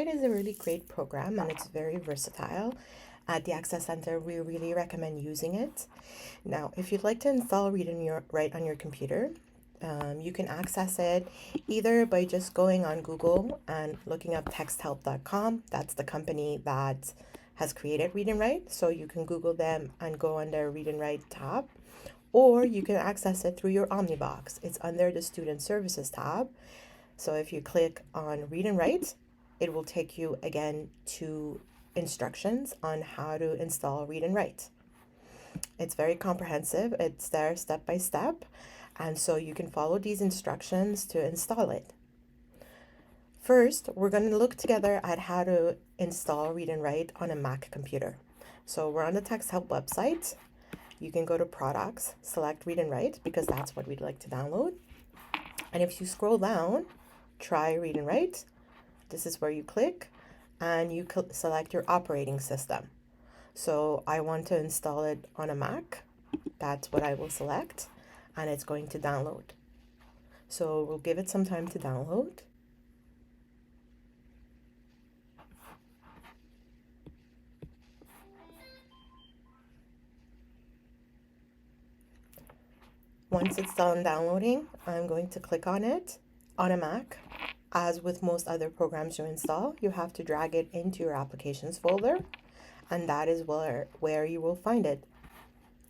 Read&Write is a really great program and it's very versatile. At the Access Center, we really recommend using it. Now, if you'd like to install Read&Write on your computer, you can access it either by just going on Google and looking up texthelp.com. That's the company that has created Read&Write. So you can Google them and go under Read&Write tab. Or you can access it through your Omnibox. It's under the Student Services tab. So if you click on Read&Write, it will take you again to instructions on how to install Read&Write. It's very comprehensive. It's there step by step. And so you can follow these instructions to install it. First, we're going to look together at how to install Read&Write on a Mac computer. So we're on the Text Help website. You can go to Products, select Read&Write because that's what we'd like to download. And if you scroll down, try Read&Write. This is where you click and you select your operating system. So I want to install it on a Mac. That's what I will select and it's going to download. So we'll give it some time to download. Once it's done downloading, I'm going to click on it on a Mac. As with most other programs you install, you have to drag it into your applications folder, and that is where you will find it.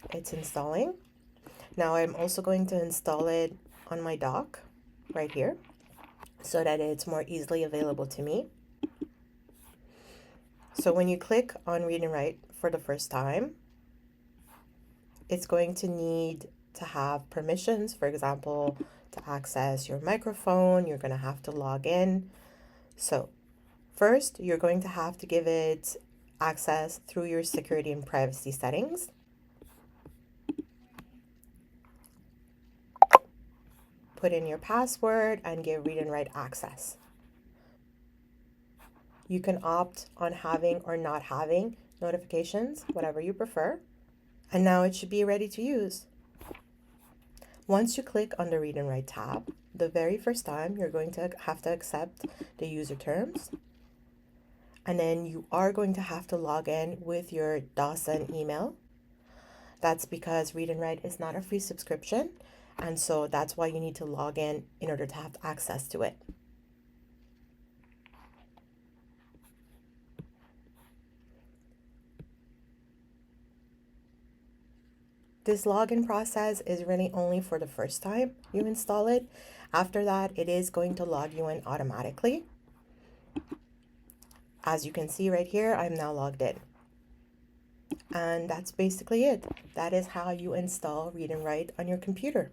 It's installing. Now I'm also going to install it on my dock right here so that it's more easily available to me. So when you click on Read&Write for the first time, it's going to need to have permissions. For example, to access your microphone, you're going to have to log in. So first, you're going to have to give it access through your security and privacy settings. Put in your password and give Read&Write access. You can opt on having or not having notifications, whatever you prefer. And now it should be ready to use. Once you click on the Read&Write tab, the very first time you're going to have to accept the user terms. And then you are going to have to log in with your Dawson email. That's because Read&Write is not a free subscription. And so that's why you need to log in order to have access to it. This login process is really only for the first time you install it. After that, it is going to log you in automatically. As you can see right here, I'm now logged in. And that's basically it. That is how you install Read&Write on your computer.